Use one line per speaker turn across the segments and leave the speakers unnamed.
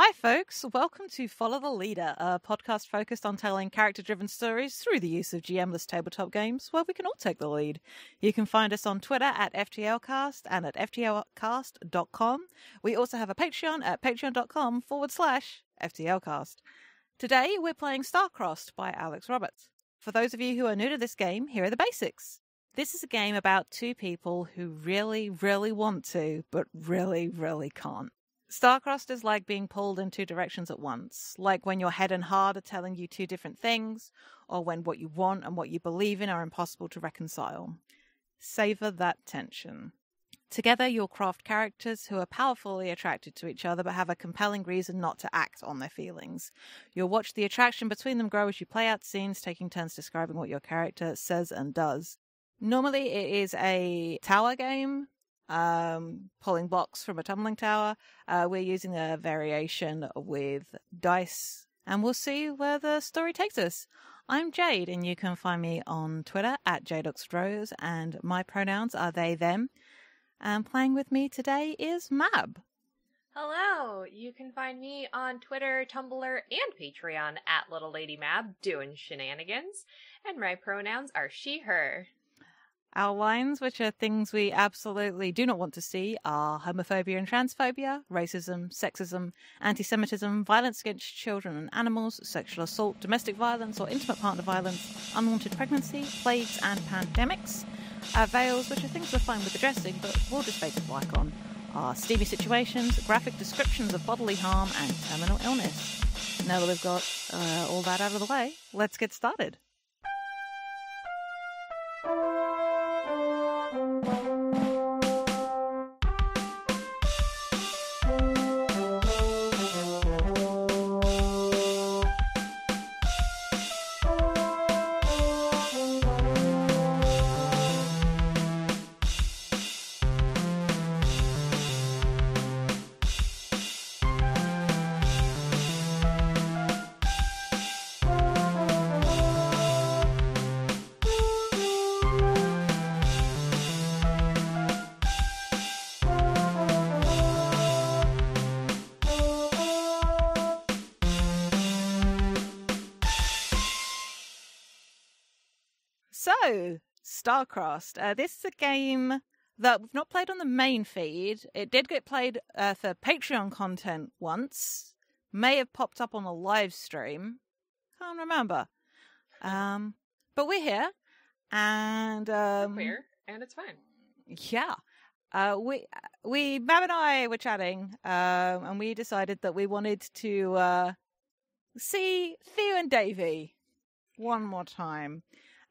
Hi, folks. Welcome to Follow the Leader, a podcast focused on telling character-driven stories through the use of GM-less tabletop games where we can all take the lead. You can find us on Twitter at FTLcast and at FTLcast.com. We also have a Patreon at patreon.com/FTLcast. Today, we're playing Starcrossed by Alex Roberts. For those of you who are new to this game, here are the basics. This is a game about two people who really, really want to, but really, really can't. Starcrossed is like being pulled in two directions at once, like when your head and heart are telling you two different things, or when what you want and what you believe in are impossible to reconcile. Savor that tension. Together, you'll craft characters who are powerfully attracted to each other but have a compelling reason not to act on their feelings. You'll watch the attraction between them grow as you play out scenes, taking turns describing what your character says and does. Normally, it is a tower game, pulling blocks from a tumbling tower. We're using a variation with dice, and we'll see where the story takes us. I'm Jade, and you can find me on Twitter at JadeOxRose, and my pronouns are they, them. And playing with me today is Mab.
Hello, you can find me on Twitter, Tumblr, and Patreon at Little Lady Mab doing shenanigans, and my pronouns are she, her.
Our lines, which are things we absolutely do not want to see, are homophobia and transphobia, racism, sexism, anti-Semitism, violence against children and animals, sexual assault, domestic violence or intimate partner violence, unwanted pregnancy, plagues and pandemics. Veils, which are things we're fine with addressing, but we'll just fade to black on, are steamy situations, graphic descriptions of bodily harm, and terminal illness. Now that we've got all that out of the way, let's get started. So, Starcrossed. This is a game that we've not played on the main feed. It did get played for Patreon content once. May have popped up on a live stream. Can't remember. But we're here. And
We're queer, and it's fine.
Yeah. Mab and I were chatting, and we decided that we wanted to see Theo and Davy one more time.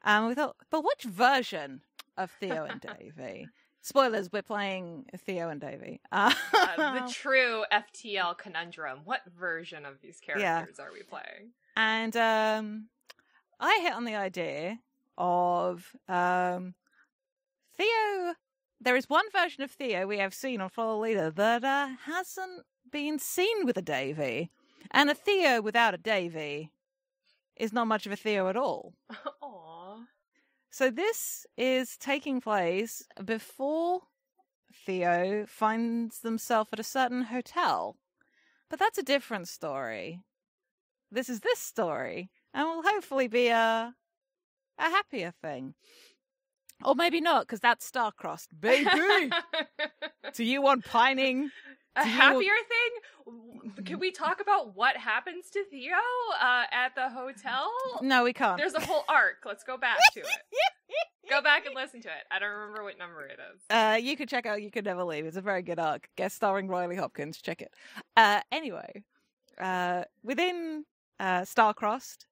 We thought, but which version of Theo and Davy? Spoilers, we're playing Theo and Davy.
The true FTL conundrum. What version of these characters are we playing?
And I hit on the idea of Theo. There is one version of Theo we have seen on Follow the Leader that hasn't been seen with a Davy. And a Theo without a Davy is not much of a Theo at all.
Aww.
So this is taking place before Theo finds themselves at a certain hotel. But that's a different story. This is this story, and will hopefully be a happier thing. Or maybe not, because that's Starcrossed, baby! To you on pining...
A happier thing? Can we talk about what happens to Theo at the hotel?
No, we can't.
There's a whole arc. Let's go back to it. Go back and listen to it. I don't remember what number it is.
You could check out You Could Never Leave. It's a very good arc. Guest starring Riley Hopkins. Check it. Anyway, within Starcrossed,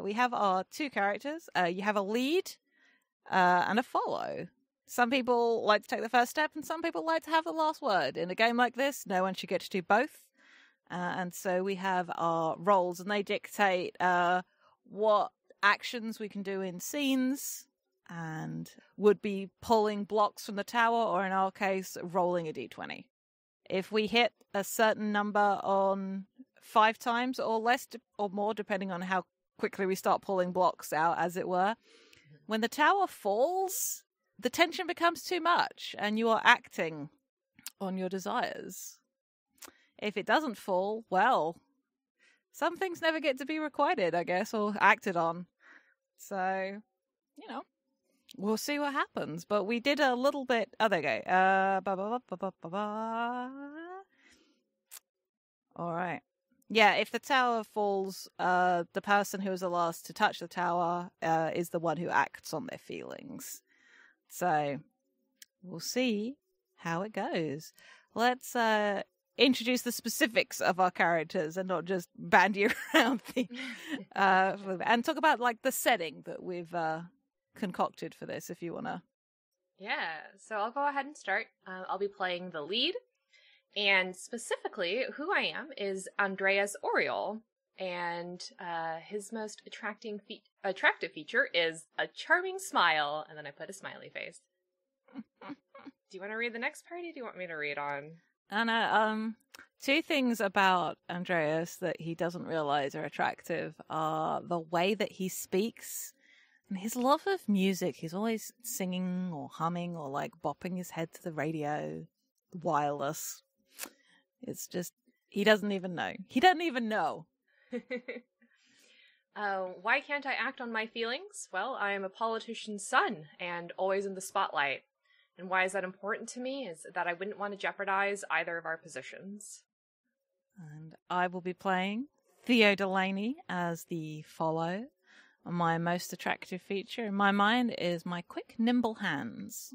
we have our two characters. You have a lead and a follow. Some people like to take the first step, and some people like to have the last word. In a game like this, no one should get to do both. And so we have our roles, and they dictate what actions we can do in scenes, and would be pulling blocks from the tower, or in our case, rolling a d20. If we hit a certain number on 5 times or less or more, depending on how quickly we start pulling blocks out, as it were, when the tower falls, the tension becomes too much and you are acting on your desires. If it doesn't fall, well, some things never get to be requited, I guess, or acted on. So, we'll see what happens. But we did a little bit. Oh, there you go. All right. Yeah, if the tower falls, the person who is the last to touch the tower is the one who acts on their feelings. So we'll see how it goes. Let's introduce the specifics of our characters and not just bandy around and talk about like the setting that we've concocted for this, if you want to.
Yeah, so I'll go ahead and start. I'll be playing the lead. And specifically, who I am is Andreas Oriol, and his most attractive feature is a charming smile, and then I put a smiley face. Do you want to read the next part, or do you want me to read on?
Anna, two things about Andreas that he doesn't realize are attractive are the way that he speaks and his love of music. He's always singing or humming or like bopping his head to the radio, wireless. It's just, he doesn't even know. He doesn't even know.
Why can't I act on my feelings? Well, I am a politician's son and always in the spotlight. And why is that important to me is that I wouldn't want to jeopardize either of our positions.
And I will be playing Theo Delaney as the follow. My most attractive feature in my mind is my quick, nimble hands.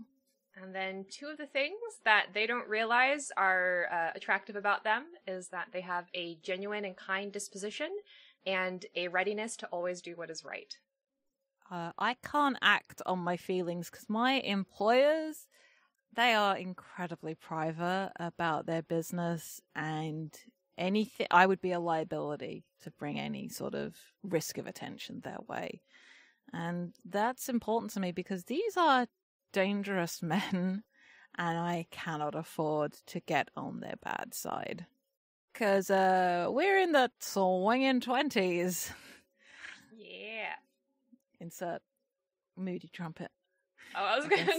And then two of the things that they don't realize are attractive about them is that they have a genuine and kind disposition and a readiness to always do what is right.
I can't act on my feelings because my employers, they are incredibly private about their business, and anything, I would be a liability to bring any sort of risk of attention their way. And that's important to me because these are dangerous men, and I cannot afford to get on their bad side. Because we're in the swinging 20s.
Yeah.
Insert moody trumpet.
Oh, I was gonna...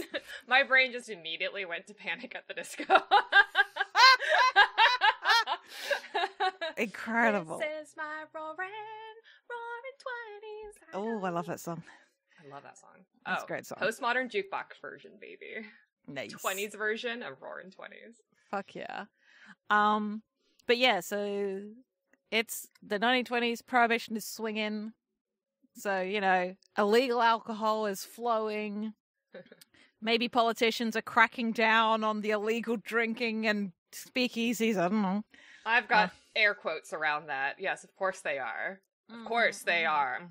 My brain just immediately went to Panic at the Disco.
Incredible.
This is my roaring 20s.
Oh, I love that song.
I love that song.
That's a great song.
Postmodern jukebox version, baby.
Nice.
20s version of Roaring 20s.
Fuck yeah. But yeah, so it's the 1920s, prohibition is swinging. So, illegal alcohol is flowing. Maybe politicians are cracking down on the illegal drinking and speakeasies. I don't know.
I've got air quotes around that. Yes, of course they are. Of course they are.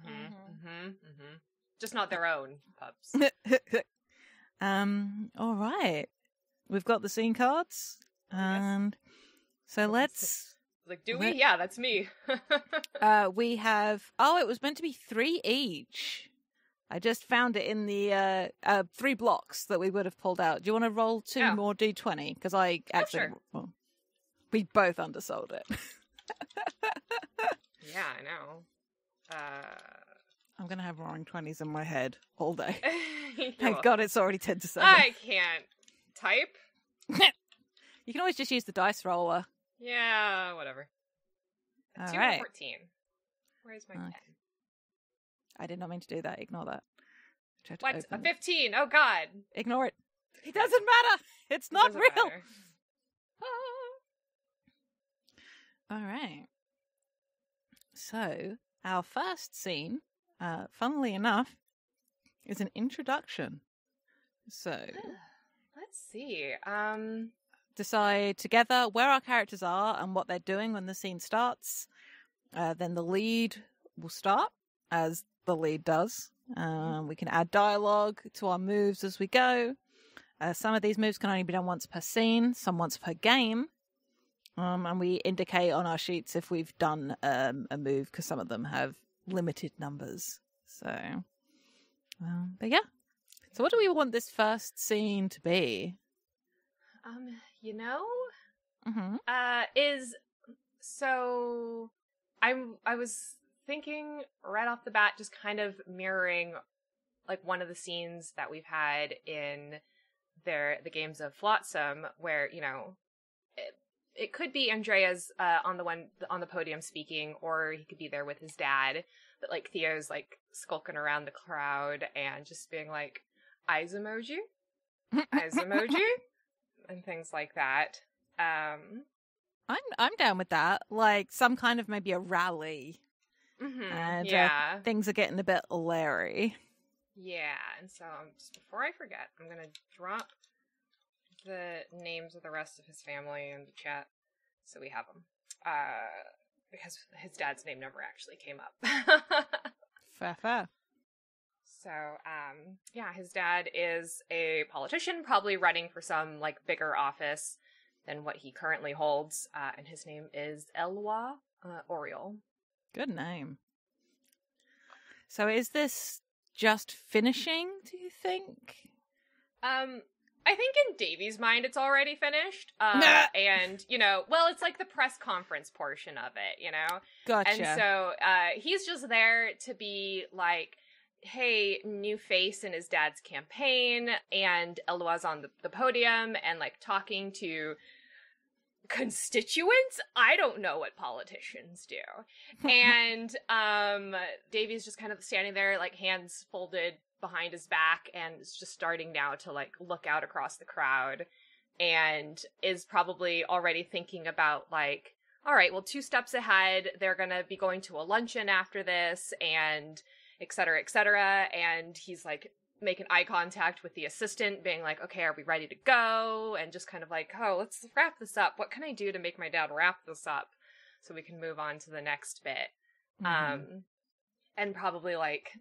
Just not their own pubs.
All right. We've got the scene cards. And so let's...
Like, do we? Yeah, that's me.
We have... Oh, it was meant to be 3 each. I just found it in the 3 blocks that we would have pulled out. Do you want to roll 2 more D20? Because I actually...
Sure.
Well, we both undersold it.
Yeah, I know.
I'm going to have roaring 20s in my head all day.
Thank
Thank God it's already 10 to 7.
I can't type.
You can always just use the dice roller.
Yeah, whatever.
All
2
right.
and 14. Where's my pen?
I did not mean to do that. Ignore that.
What? A 15? Oh, God.
Ignore it. It doesn't matter. It's not real.
Matter.
All right. So, our first scene, funnily enough, is an introduction. So,
let's see.
Decide together where our characters are and what they're doing when the scene starts. Then the lead will start, as the lead does. We can add dialogue to our moves as we go. Some of these moves can only be done once per scene, some once per game. And we indicate on our sheets if we've done a move, because some of them have limited numbers. So, but yeah. So what do we want this first scene to be?
I was thinking right off the bat, just kind of mirroring like one of the scenes that we've had in the games of Flotsam, where, it could be Andrea's on the podium speaking, or he could be there with his dad. But like Theo's like skulking around the crowd and just being like, eyes emoji, and things like that.
I'm down with that. Like some kind of maybe a rally, and things are getting a bit leery.
Yeah, and so just before I forget, I'm gonna drop the names of the rest of his family in the chat so we have them. Because his dad's name never actually came up.
Fair.
So, his dad is a politician, probably running for some, like, bigger office than what he currently holds, and his name is Eloi Oriol.
Good name. So is this just finishing, do you think?
I think in Davy's mind it's already finished. And, it's like the press conference portion of it,
Gotcha.
And so he's just there to be like, hey, new face in his dad's campaign, and Eloi's on the podium and like talking to constituents. I don't know what politicians do. And Davy's just kind of standing there, like hands folded behind his back, and is just starting now to like look out across the crowd, and is probably already thinking about like, all right, well, 2 steps ahead, they're gonna be going to a luncheon after this, and et cetera, and he's like making eye contact with the assistant, being like, okay, are we ready to go? And just kind of like, oh, let's wrap this up. What can I do to make my dad wrap this up so we can move on to the next bit? And probably like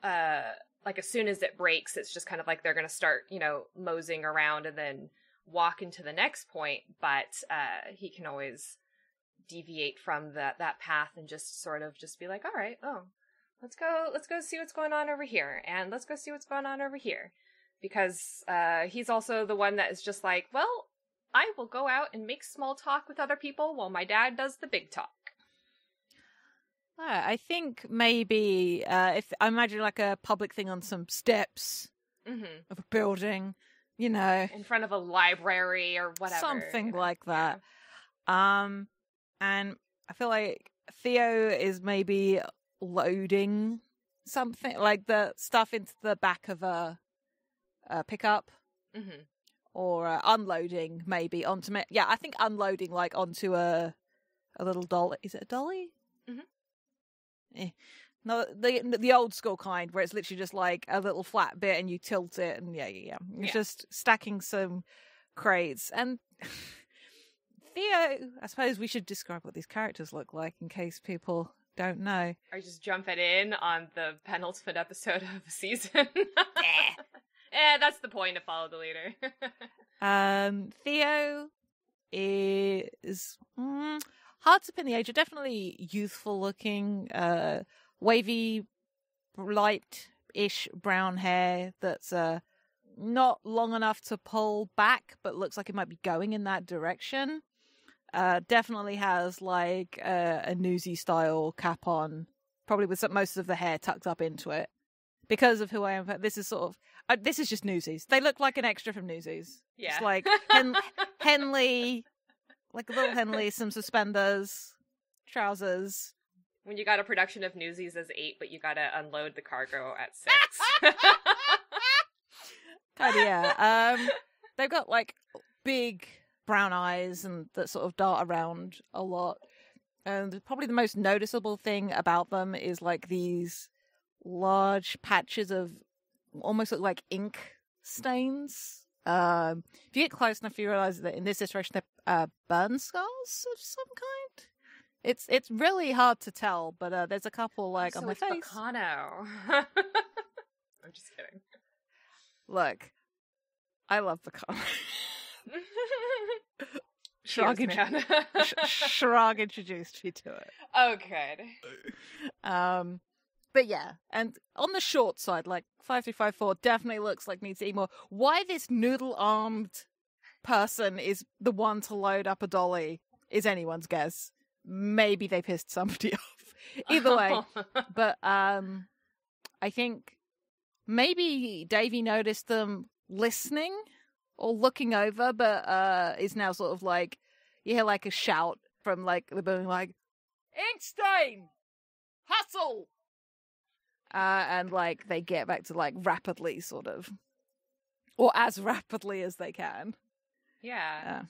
as soon as it breaks, it's just kind of like they're going to start, moseying around and then walk into the next point. But he can always deviate from that path and just sort of just be like, all right, let's go see what's going on over here. And let's go see what's going on over here. Because he's also the one that is just like, well, I will go out and make small talk with other people while my dad does the big talk.
I think maybe if I imagine like a public thing on some steps of a building,
in front of a library or whatever,
something like that. Yeah. And I feel like Theo is maybe loading something like the stuff into the back of a pickup, or unloading maybe onto me. Yeah, I think unloading like onto a little dolly. Is it a dolly? No, the old school kind where it's literally just like a little flat bit and you tilt it, and it's just stacking some crates. And Theo, I suppose we should describe what these characters look like in case people don't know.
Or just jump it in on the penultimate episode of the season. That's the point of Follow the Leader.
Theo is hard to pin the age. Definitely youthful looking, wavy, light-ish brown hair that's not long enough to pull back, but looks like it might be going in that direction. Definitely has like a Newsy style cap on, probably with most of the hair tucked up into it. Because of who I am, this is sort of this is just Newsies. They look like an extra from Newsies.
Yeah,
it's like Henley, like a little Henley, some suspenders, trousers.
When you got a production of Newsies as 8, but you gotta unload the cargo at 6.
God, yeah. They've got like big brown eyes and that sort of dart around a lot. And probably the most noticeable thing about them is like these large patches of almost look like ink stains. If you get close enough, you realize that in this iteration they're burn scars of some kind. It's really hard to tell, but there's a couple like on my face.
Bacano. I'm just kidding.
Look, I love Bacano. Shrug introduced me to it.
Oh, good.
But yeah, and on the short side, like 5354 definitely looks like needs to eat more. Why this noodle-armed person is the one to load up a dolly is anyone's guess. Maybe they pissed somebody off. Either way. But I think maybe Davey noticed them listening or looking over, but is now sort of like, you hear like a shout from like the building, like, Inkstein! Hustle! And like they get back to like rapidly, sort of, or as rapidly as they can.
Yeah.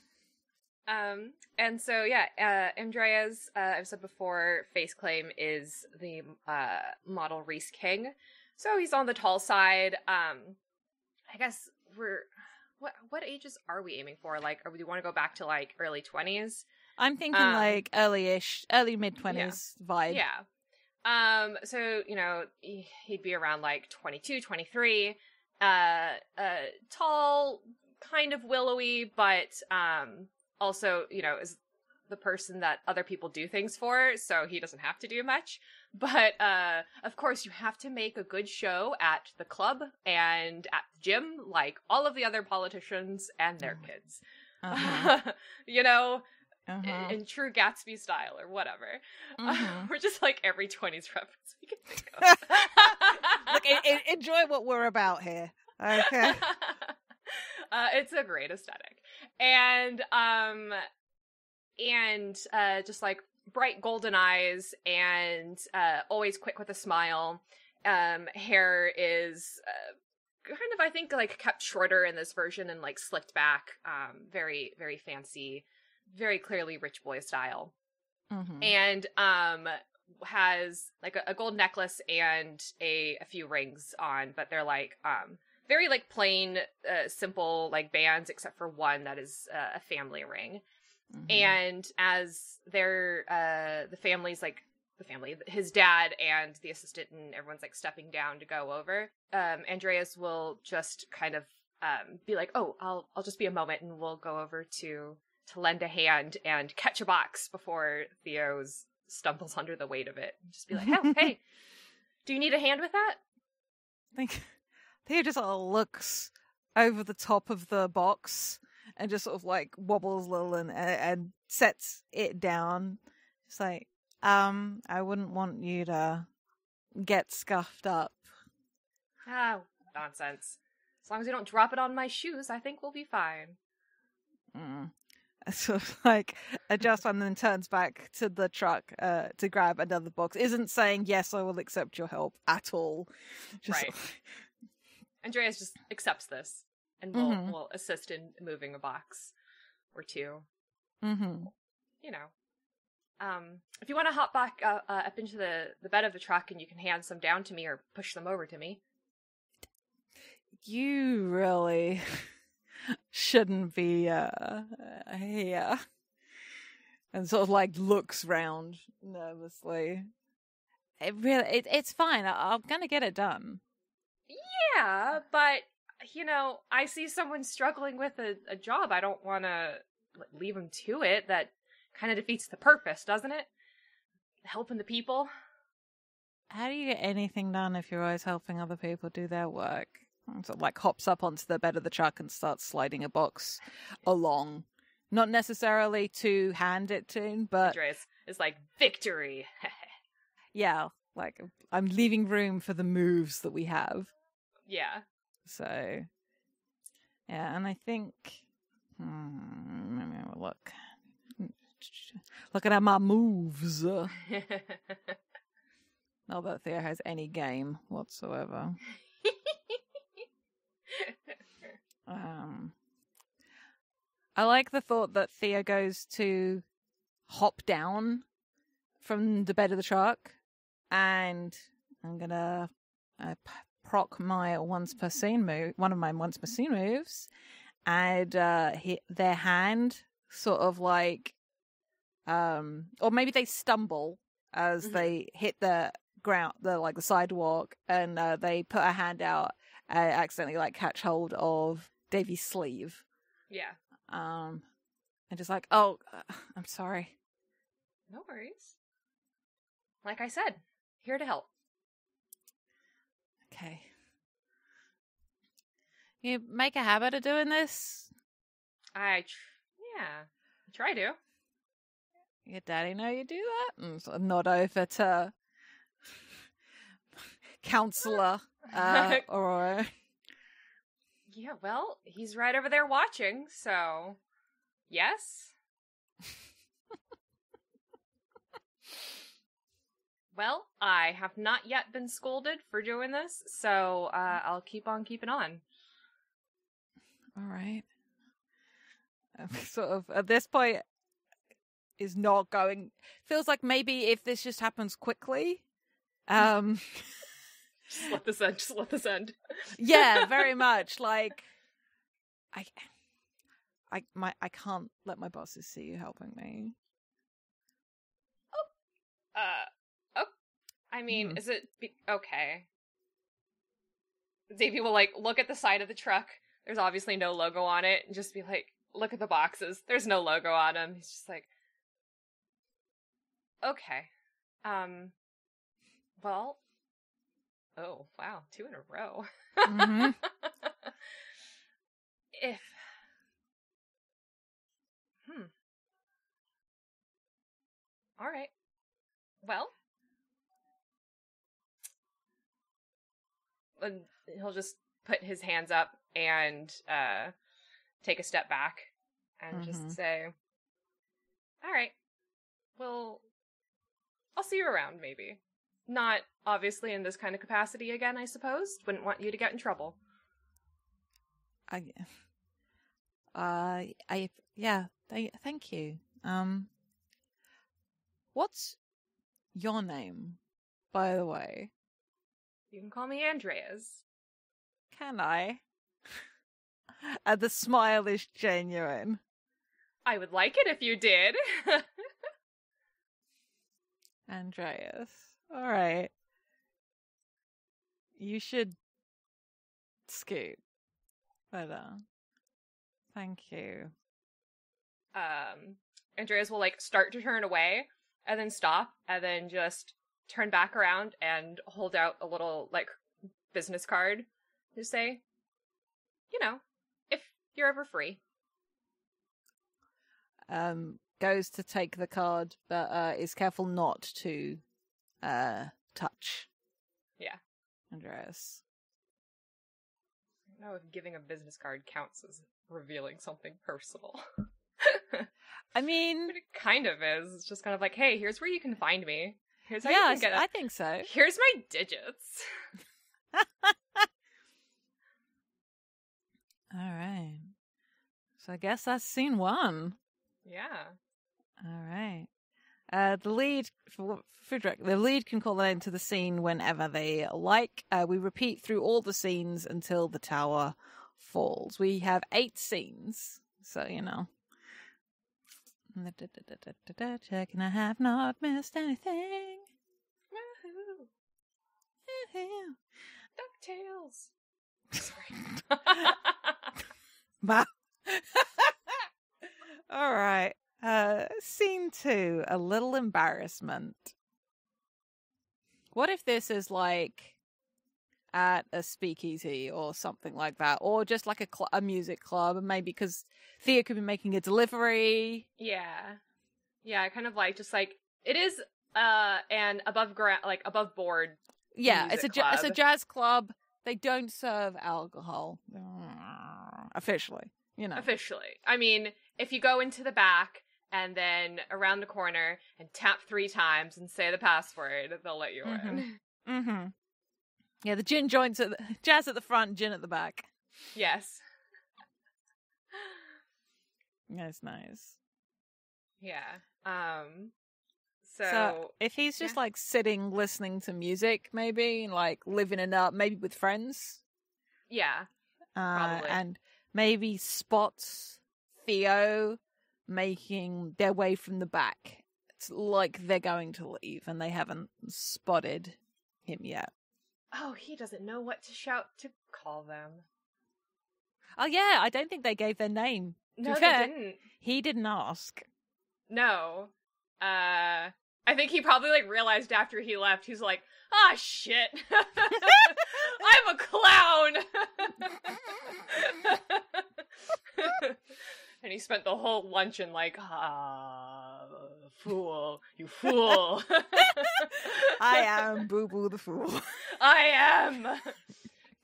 And so Andrea's, I've said before, face claim is the model Reese King. So he's on the tall side. I guess what ages are we aiming for? Like, do we want to go back to like early 20s?
I'm thinking like early mid-20s vibe.
Yeah. So, you know, he'd be around like 22, 23, tall, kind of willowy, but, also, you know, is the person that other people do things for, so he doesn't have to do much. But, of course, you have to make a good show at the club and at the gym, like all of the other politicians and their kids. You know, in true Gatsby style or whatever. We're just like every 20s reference we can think of.
Look, enjoy what we're about here. Okay.
It's a great aesthetic. And just like bright golden eyes and always quick with a smile. Hair is kind of, I think, like kept shorter in this version and like slicked back. Very, very fancy, very clearly rich boy style. And has like a gold necklace and a few rings on, but they're like very like plain, simple like bands, except for one that is a family ring. And as they're his dad and the assistant and everyone's like stepping down to go over, Andreas will just kind of be like, oh, I'll just be a moment and we'll go over to lend a hand and catch a box before Theo stumbles under the weight of it. Just be like, oh, hey, do you need a hand with that?
I think Theo just sort of looks over the top of the box and just sort of like wobbles a little and sets it down. Just like, I wouldn't want you to get scuffed up.
Oh, nonsense. As long as you don't drop it on my shoes, I think we'll be fine.
Sort of like adjusts and then turns back to the truck to grab another box. Isn't saying, yes, I will accept your help at all. Just
right. Andreas just accepts this and will assist in moving a box or two. You know. If you want to hop back up into the bed of the truck and you can hand some down to me or push them over to me.
You really shouldn't be here. And sort of like looks round nervously. It's fine. I'm gonna get it done.
Yeah, but you know, I see someone struggling with a job. I don't want to leave them to it. That kind of defeats the purpose, doesn't it? Helping the people.
How do you get anything done if you're always helping other people do their work? And sort of like hops up onto the bed of the truck and starts sliding a box along. Not necessarily to hand it to, but
Andreas is like, victory.
Yeah, like I'm leaving room for the moves that we have.
Yeah.
So, yeah, and I think, let me have a look. Looking at my moves. Not that Theo has any game whatsoever. I like the thought that Theo goes to hop down from the bed of the truck, and I'm gonna proc my once per scene move, one of my once per scene moves, and hit their hand sort of like, or maybe they stumble as they hit the ground, the sidewalk, and they put a hand out and accidentally like catch hold of Davy's sleeve.
Yeah.
And just like, oh, I'm sorry.
No worries. Like I said, here to help.
Okay. You make a habit of doing this?
I try to.
Your daddy know you do that? And sort of nod over to counselor Aurora.
Yeah, well, he's right over there watching, so yes. Well, I have not yet been scolded for doing this, so I'll keep on keeping on.
All right. Sort of, at this point, is not going... Feels like maybe if this just happens quickly...
Just let this end.
Yeah, very much. Like, I can't let my bosses see you helping me.
Oh, I mean, is it okay? Davey will like look at the side of the truck. There's obviously no logo on it, and just be like, look at the boxes. There's no logo on them. He's just like, okay, well, oh wow, 2 in a row.
Mm-hmm.
If all right, well, and he'll just put his hands up and take a step back and just say, all right, well, I'll see you around, maybe. Not obviously in this kind of capacity again, I suppose. Wouldn't want you to get in trouble.
Thank you. What's your name, by the way?
You can call me Andreas.
Can I? And the smile is genuine.
I would like it if you did.
Andreas. All right. You should scoot. But, thank you.
Andreas will, like, start to turn away, and then stop, and then just turn back around and hold out a little, like, business card to say, you know, if you're ever free.
Goes to take the card, but is careful not to touch.
Yeah.
Andreas.
I don't know if giving a business card counts as revealing something personal.
I mean...
But it kind of is. It's just kind of like, hey, here's where you can find me. Here's how you can get
I think so.
Here's my digits.
Alright. So I guess that's scene 1.
Yeah.
Alright. The lead, for food director, the lead can call into the scene whenever they like. We repeat through all the scenes until the tower falls. We have 8 scenes, so you know. Checking I have not missed anything.
Woohoo! DuckTales. Sorry.
Wow. All right. Scene 2, a little embarrassment. What if this is like at a speakeasy or something like that, or just like a music club, and maybe because Thea could be making a delivery.
Yeah, kind of like just like it is an above board.
Yeah, it's a jazz club. They don't serve alcohol officially, you know.
Officially, I mean, if you go into the back and then around the corner and tap 3 times and say the password, they'll let you in.
Mm-hmm. Yeah, the gin joints jazz at the front, gin at the back.
Yes.
That's nice.
Yeah.
So if he's just like sitting listening to music, maybe like living it up, maybe with friends.
Yeah. Probably.
And maybe spots Theo making their way from the back. It's like they're going to leave and they haven't spotted him yet.
Oh, he doesn't know what to shout to call them.
Oh yeah, I don't think they gave their name.
No, they didn't.
He didn't ask.
No. I think he probably like realized after he left, he's like, ah, shit. I'm a clown. And he spent the whole luncheon like, fool, you fool.
I am Boo Boo the Fool.
I am.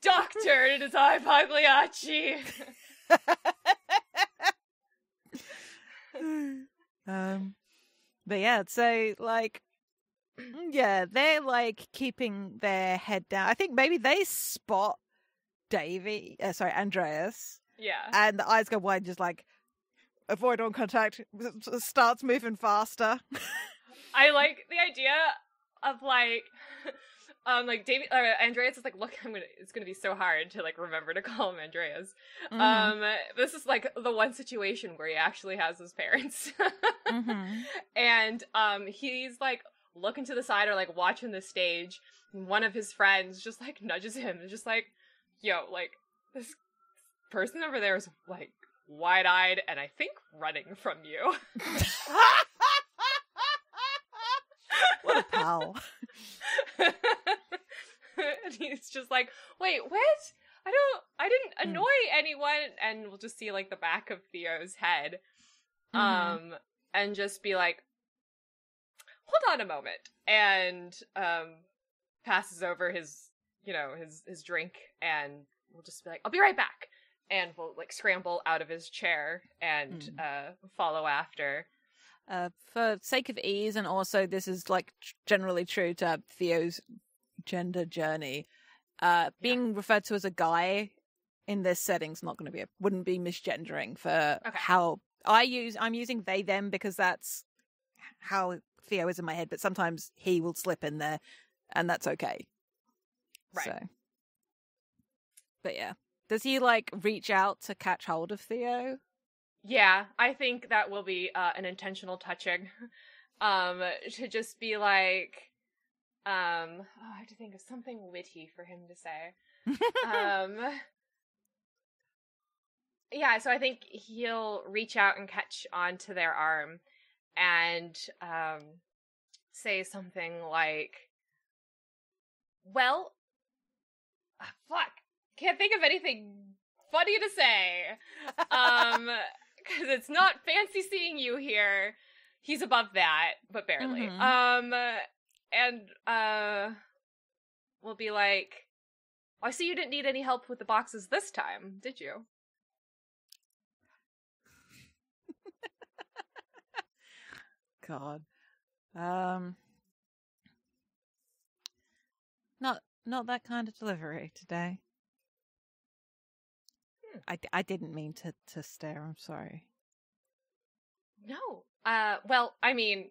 Doctor, it is I, Pagliacci.
But yeah, so like, yeah, they're like keeping their head down. I think maybe they spot Andreas,
Yeah.
and the eyes go wide, just like avoid on contact. Starts moving faster.
I like the idea of like David Andreas is like, look, it's gonna be so hard to like remember to call him Andreas. This is like the one situation where he actually has his parents. And he's like looking to the side or like watching the stage, and one of his friends just like nudges him and just like, yo, like this person over there is like wide-eyed and I think running from you.
What a pal.
And he's just like, wait, what? I didn't annoy anyone. And we'll just see like the back of Theo's head. And just be like, hold on a moment. And passes over his drink, and we'll just be like, I'll be right back. And we'll like scramble out of his chair and follow after.
For sake of ease, and also this is like generally true to Theo's gender journey, being referred to as a guy in this setting's not going to wouldn't be misgendering for how I'm using they them because that's how Theo is in my head, but sometimes he will slip in there and that's okay.
Right.
So, but yeah. Does he like reach out to catch hold of Theo?
Yeah, I think that will be an intentional touching. To just be like, I have to think of something witty for him to say. Yeah, so I think he'll reach out and catch onto their arm and say something like, well, fuck, can't think of anything funny to say. Because it's not fancy seeing you here. He's above that, but barely. And we'll be like, I see you didn't need any help with the boxes this time, did you?
God. Not that kind of delivery today. I didn't mean to stare, I'm sorry.
No. Well, I mean,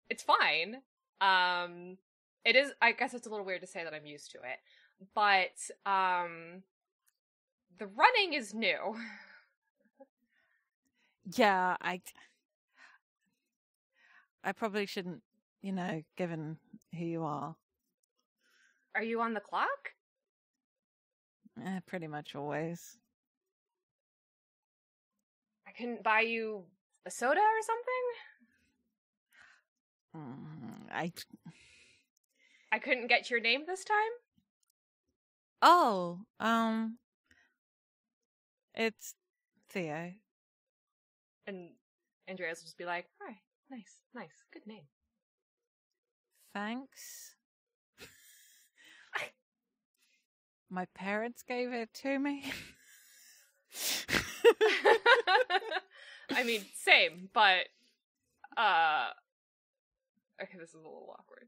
it's fine. It is, I guess it's a little weird to say that I'm used to it, but, the running is new.
Yeah, I probably shouldn't, given who you are.
Are you on the clock?
Pretty much always.
I couldn't buy you a soda or something? I couldn't get your name this time?
Oh, it's Theo.
And Andreas will just be like, all right, nice, good name.
Thanks. My parents gave it to me.
I mean, same, but, okay, this is a little awkward.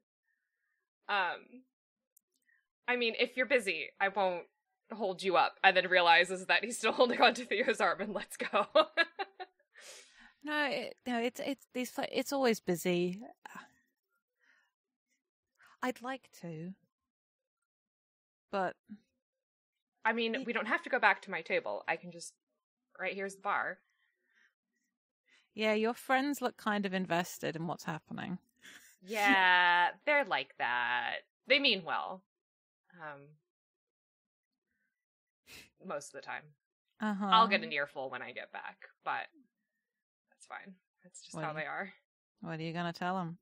I mean, if you're busy, I won't hold you up, and then realizes that he's still holding onto Theo's arm and let's go.
It's always busy. I'd like to, but
I mean, we don't have to go back to my table. I can just, right here's the bar.
Yeah, your friends look kind of invested in what's happening.
Yeah, they're like that. They mean well. Most of the time. I'll get an earful when I get back, but that's fine. That's just how they are.
What are you gonna tell them?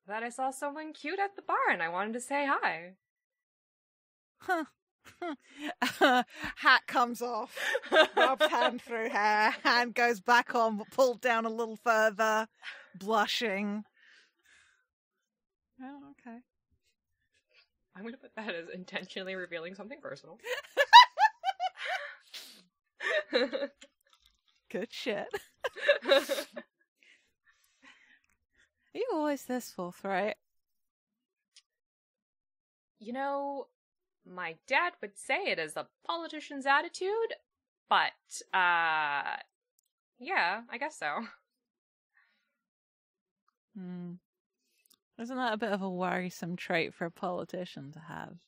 That I saw someone cute at the bar and I wanted to say hi.
Huh. Hat comes off, rubs hand through hair, hand goes back on, pulled down a little further, blushing. Oh, okay.
I'm going to put that as intentionally revealing something personal.
Good shit. Are you always this forthright?
You know, my dad would say it is a politician's attitude, but, yeah, I guess so.
Isn't that a bit of a worrisome trait for a politician to have?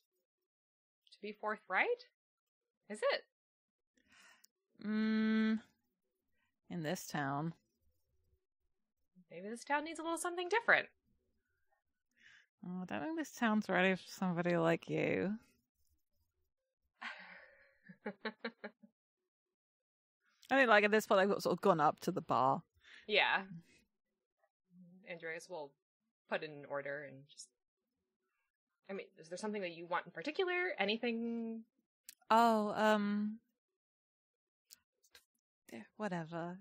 To be forthright? Is it?
In this town.
Maybe this town needs a little something different.
Oh, I don't think this town's ready for somebody like you. I think, like, at this point, I've sort of gone up to the bar.
Yeah. Andreas will put in an order and just... I mean, is there something that you want in particular? Anything?
Oh, yeah, whatever.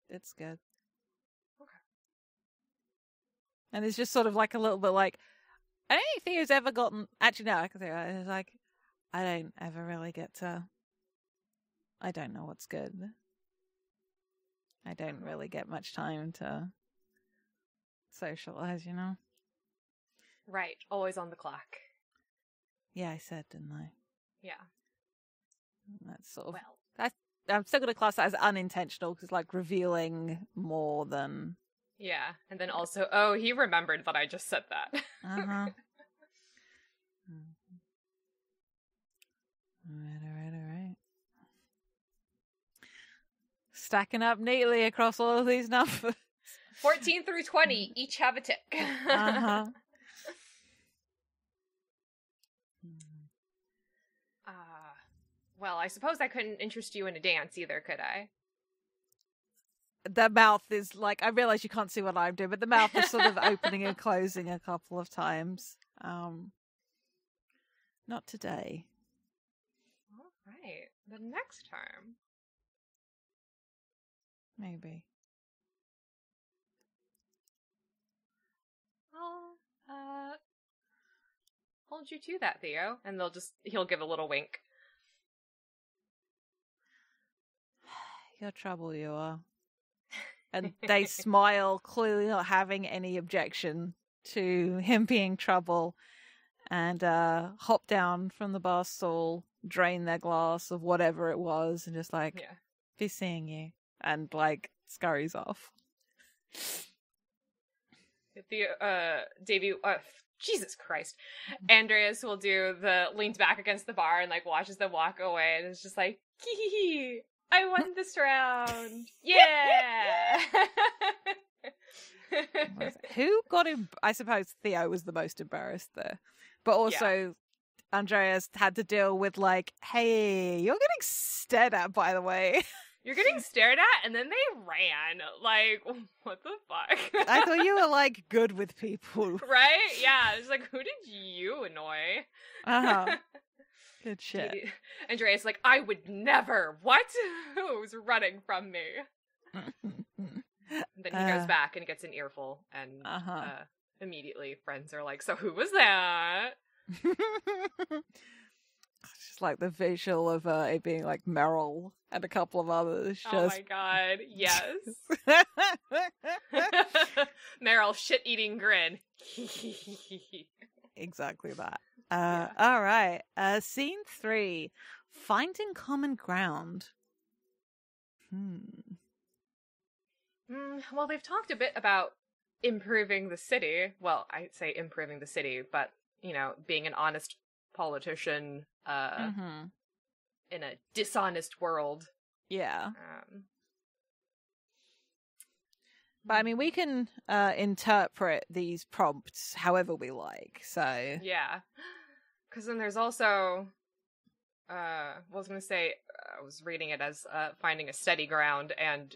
It's good.
Okay.
And it's just sort of like a little bit like, I don't think he's ever gotten... Actually, no, I can say that. It's like, I don't ever really get to... I don't know what's good. I don't really get much time to socialize, you know?
Right. Always on the clock.
Yeah, I said, didn't I?
Yeah.
That's sort of...
Well.
I'm still going to class that as unintentional because it's like revealing more than...
Yeah. And then also, oh, he remembered that I just said that.
Uh-huh. All right. Stacking up neatly across all of these numbers.
14 through 20, each have a tick.
Uh-huh.
Well, I suppose I couldn't interest you in a dance either, could I?
The mouth is like, I realize you can't see what I'm doing, but the mouth is sort of opening and closing a couple of times. Not today.
All right. The next time.
Maybe.
I'll hold you to that, Theo. And he'll give a little wink.
You're trouble, you are. And they smile, clearly not having any objection to him being trouble, and hop down from the bar stool, drain their glass of whatever it was, and just like, be seeing you, and like scurries off.
Davey, Jesus Christ. Andreas will do leans back against the bar and like watches them walk away, and it's just like, hee. I won this round. Yeah.
Who got him? I suppose Theo was the most embarrassed there, but also Andreas had to deal with like, hey, you're getting stared at, by the way.
You're getting stared at, and then they ran. Like, what the fuck?
I thought you were like good with people,
right? Yeah, it's like, who did you annoy?
Good shit.
Andreas like, I would never. What? Who's running from me? And then he goes back and gets an earful, and immediately friends are like, so who was that?
Just like the visual of it being like Meryl and a couple of others.
Oh my god, yes. Meryl shit-eating grin.
Exactly that. All right. Scene 3. Finding common ground.
Well, they've talked a bit about improving the city. Well, I say improving the city, but, you know, being an honest politician in a dishonest world.
Yeah. But I mean, we can interpret these prompts however we like, so...
Yeah. Because then there's also... I was going to say, I was reading it as finding a steady ground and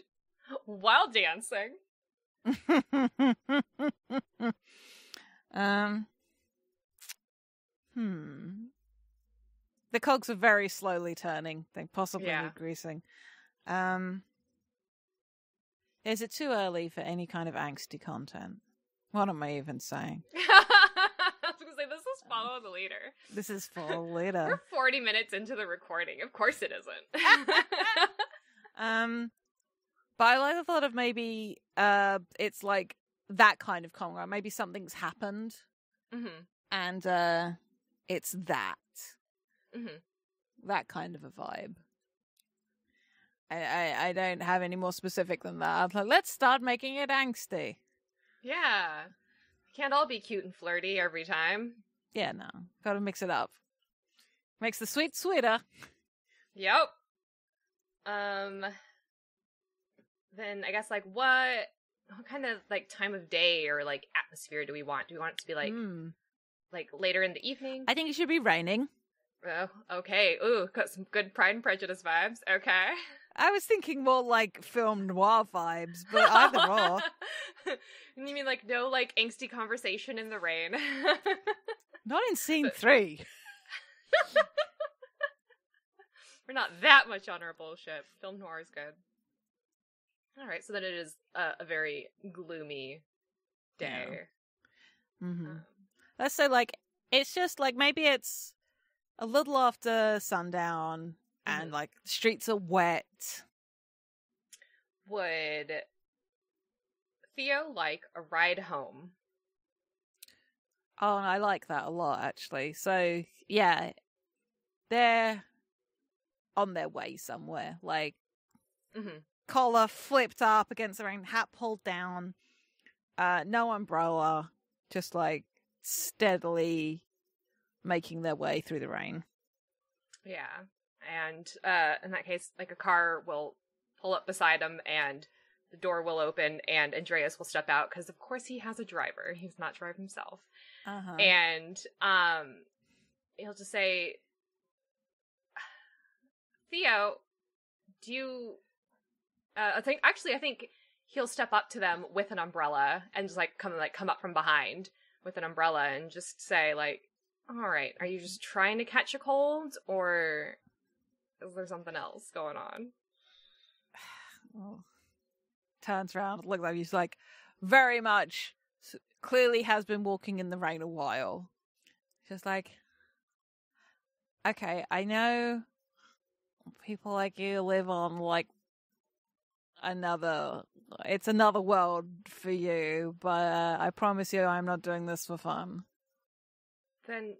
while dancing.
The cogs are very slowly turning. They possibly need greasing. Is it too early for any kind of angsty content? What am I even saying?
I was going to say, this is follow the leader.
This is follow the leader.
We're 40 minutes into the recording. Of course it isn't.
But I like the thought of maybe it's like that kind of Conrad. Maybe something's happened, and it's that. That kind of a vibe. I don't have any more specific than that. I'm like, let's start making it angsty.
Yeah. Can't all be cute and flirty every time.
Yeah, no. Gotta mix it up. Makes the sweet sweeter.
Yep. Then I guess, like, what kind of, like, time of day or, like, atmosphere do we want? Do we want it to be, like later in the evening?
I think it should be raining.
Oh, okay. Ooh, got some good Pride and Prejudice vibes. Okay.
I was thinking more like film noir vibes, but either or.
You mean, like, no, like, angsty conversation in the rain?
Not in scene 3.
We're not that much on our bullshit. Film noir is good. Alright, so then it is a very gloomy day.
Yeah. Let's say, like, it's just, like, maybe it's a little after sundown and, like, the streets are wet.
Would Theo like a ride home?
Oh, I like that a lot, actually. So, yeah, they're on their way somewhere. Like, collar flipped up against the rain, hat pulled down, no umbrella, just, like, steadily making their way through the rain.
Yeah. And in that case, like, a car will pull up beside him and the door will open and Andreas will step out because, of course, he has a driver. He's not drive himself. And he'll just say, Theo, do you... I think he'll step up to them with an umbrella and just, like, come up from behind with an umbrella and just say, like, all right, are you just trying to catch a cold, or is there something else going on?
Well, turns around, looks like he's like, very much, clearly has been walking in the rain a while. Just like, okay, I know people like you live on, like, it's another world for you, but I promise you I'm not doing this for fun.
Then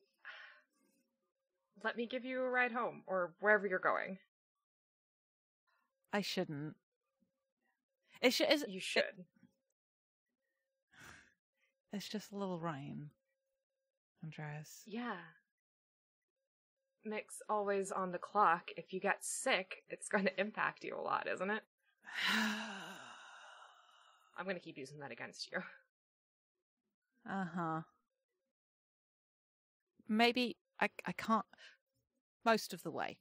let me give you a ride home, or wherever you're going.
I shouldn't.
You should.
It's just a little rain, Andreas.
Yeah. Mick's always on the clock. If you get sick, it's going to impact you a lot, isn't it? I'm going to keep using that against you.
Maybe I can't most of the way.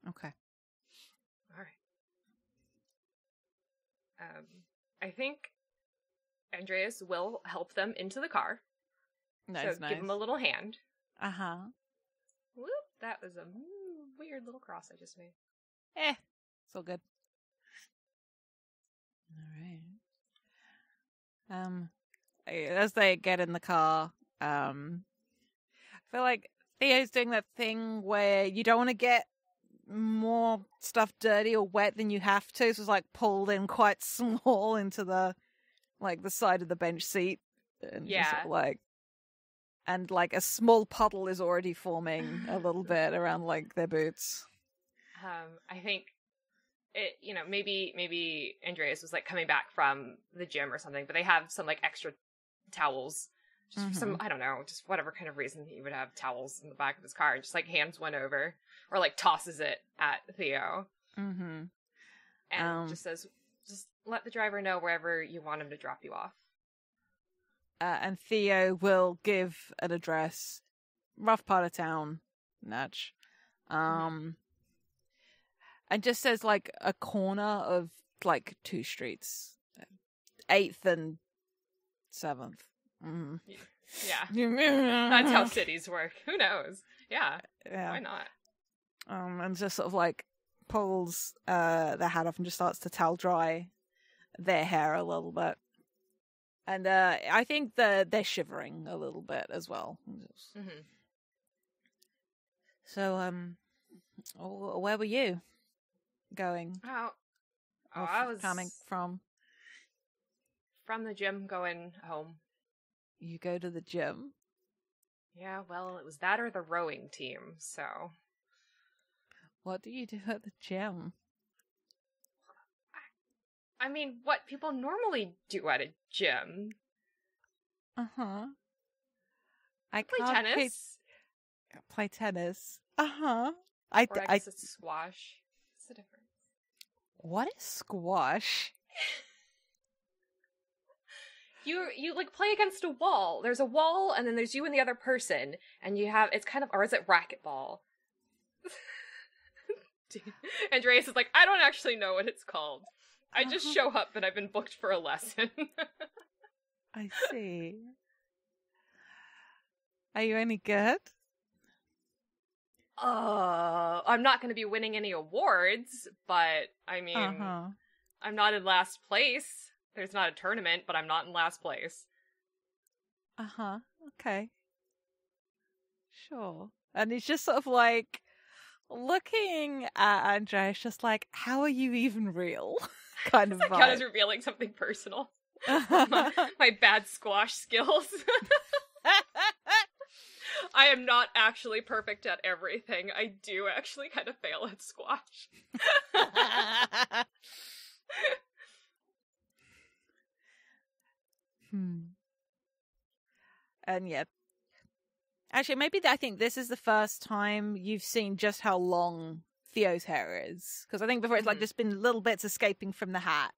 Okay.
All right. I think Andreas will help them into the car.
Nice.
Give him a little hand.
Whoop,
that was a weird little cross I just made.
It's all good. All right. As they get in the car, I feel like Theo's doing that thing where you don't want to get more stuff dirty or wet than you have to, so it's like pulled in quite small into the side of the bench seat, and just sort of like a small puddle is already forming a little bit around like their boots.
I think it, maybe Andreas was like coming back from the gym or something, but they have some like extra towels. Just for some, I don't know, just whatever kind of reason he would have towels in the back of his car, and just like hands one over or like tosses it at Theo. And just says, just let the driver know wherever you want him to drop you off.
And Theo will give an address, rough part of town, Natch. And just says like a corner of like 2 streets, 8th and 7th.
Yeah. That's how cities work. Who knows? Yeah. Why not?
And just sort of like pulls their hat off and just starts to towel dry their hair a little bit. And I think they're shivering a little bit as well. So, where were you? going?
Oh,
Or
I was
coming from?
from the gym going home.
You go to the gym?
Yeah, well, it was that or the rowing team, so.
What do you do at the gym?
I mean, what people normally do at a gym.
Uh-huh. I
Play
can't
tennis.
play tennis. Uh-huh.
Or I guess it's squash. What's the difference?
What is squash?
You like play against a wall. There's a wall, and then there's you and the other person, and you have it's kind of or is it racquetball? Andreas is like, I don't actually know what it's called. I just show up and I've been booked for a lesson.
I see. Are you any good?
I'm not going to be winning any awards, but I mean, I'm not in last place. There's not a tournament, but I'm not in last place.
Okay. Sure. And he's just sort of like looking at Andreas, just like, how are you even real? Kind of vibe.
Count as revealing something personal. my bad squash skills. I am not actually perfect at everything. I do actually kind of fail at squash.
And yeah. Actually, maybe I think this is the first time you've seen just how long Theo's hair is. Because I think before it's like just been little bits escaping from the hat.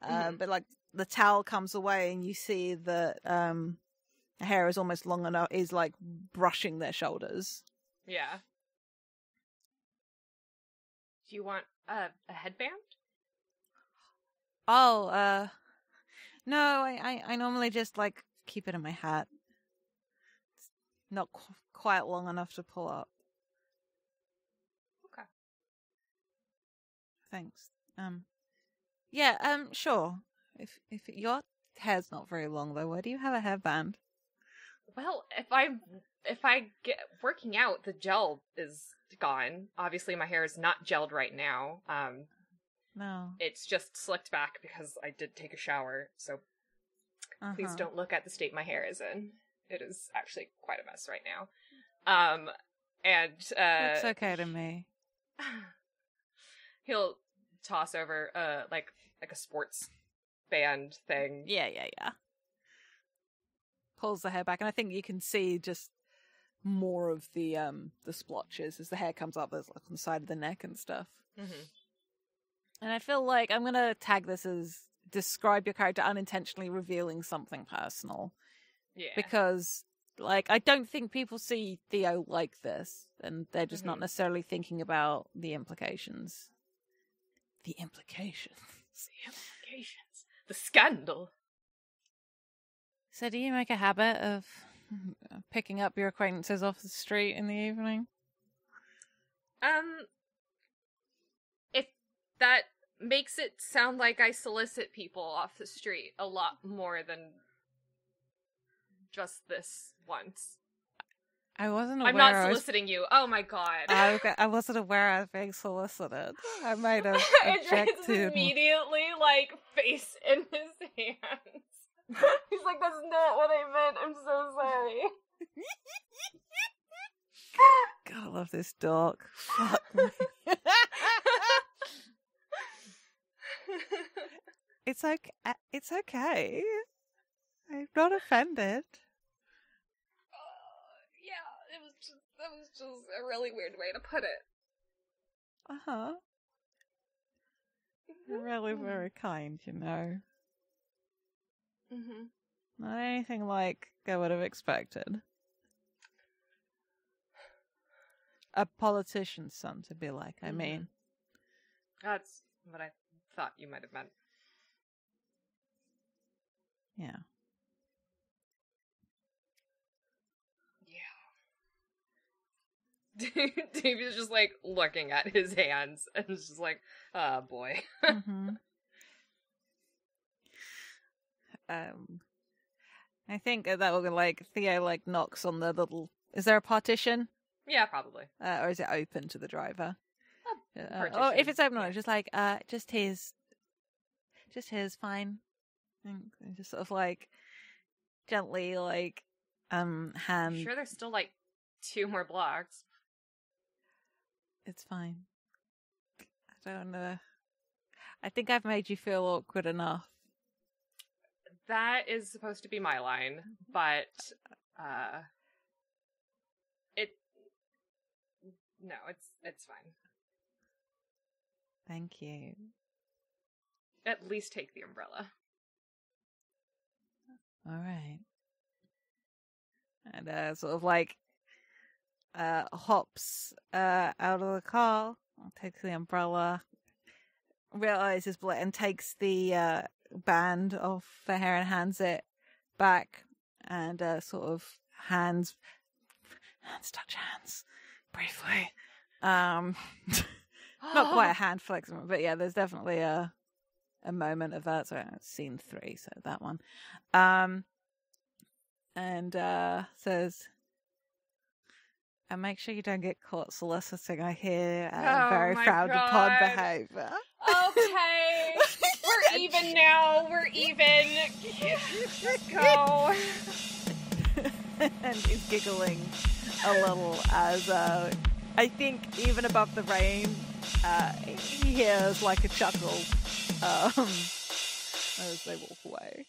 But like the towel comes away and you see that the hair is almost long enough, is like brushing their shoulders.
Yeah. Do you want a headband?
Oh, no, I normally just like keep it in my hat. It's not quite long enough to pull up.
Okay.
Thanks. Yeah, sure. If your hair's not very long though, why do you have a hairband?
Well, if I get working out, the gel is gone. Obviously, my hair is not gelled right now.
No.
It's just slicked back because I did take a shower, so please don't look at the state my hair is in. It is actually quite a mess right now.
It's okay to me.
He'll toss over like a sports band thing.
Yeah. Pulls the hair back, and I think you can see just more of the splotches as the hair comes up. There's like on the side of the neck and stuff. And I feel like I'm gonna tag this as describe your character unintentionally revealing something personal.
Yeah.
Because like I don't think people see Theo like this, and they're just not necessarily thinking about the implications. The implications.
The scandal.
So do you make a habit of picking up your acquaintances off the street in the evening?
If that makes it sound like I solicit people off the street a lot more than just this once.
I wasn't aware.
I'm not soliciting you. Oh my god.
I wasn't aware I was being solicited. I might have objected.
Immediately, like, face in his hands. He's like, that's not what I meant. I'm so sorry.
God, I love this dog. Fuck me. It's okay. It's okay. I'm not offended.
Yeah, that was just a really weird way to put it.
You're really very kind, you know. Not anything like I would have expected. A politician's son to be like, I mean.
That's what I thought you might have meant.
Yeah.
Davey's just like looking at his hands and is just like, oh boy.
I think that will be like Theo like knocks on the little. Is there a partition?
Yeah, probably.
Or is it open to the driver? Or if it's open,
Yeah.
just like, just his fine. And just sort of like gently like
I'm
hand.
sure there's still like 2 more blocks.
It's fine. I don't know. I think I've made you feel awkward enough.
That is supposed to be my line, but it's fine.
Thank you.
At least take the umbrella.
All right. And sort of like hops out of the car, takes the umbrella, realizes and takes the band off her hair and hands it back, and sort of hands touch hands briefly. Not quite a hand flex, but yeah, there's definitely a moment of that. So it's scene 3, so that one. And says, and make sure you don't get caught soliciting. I hear very frowned upon behavior.
Okay, we're even now. We're even. Let's go.
And he's giggling a little as I think even above the rain, he hears like a chuckle as they walk away.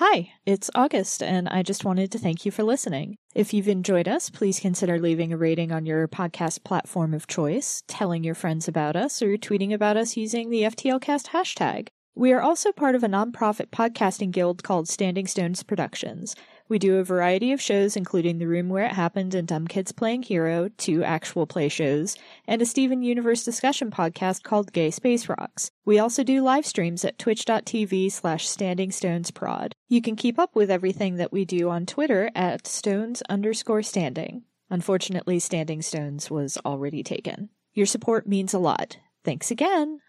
Hi, it's August, and I just wanted to thank you for listening. If you've enjoyed us, please consider leaving a rating on your podcast platform of choice, telling your friends about us, or tweeting about us using the FTLcast hashtag. We are also part of a nonprofit podcasting guild called Standing Stones Productions. We do a variety of shows, including The Room Where It Happened and Dumb Kids Playing Hero, 2 actual play shows, and a Steven Universe discussion podcast called Gay Space Rocks. We also do live streams at twitch.tv/StandingStonesProd. You can keep up with everything that we do on Twitter at Stones_standing. Unfortunately, Standing Stones was already taken. Your support means a lot. Thanks again!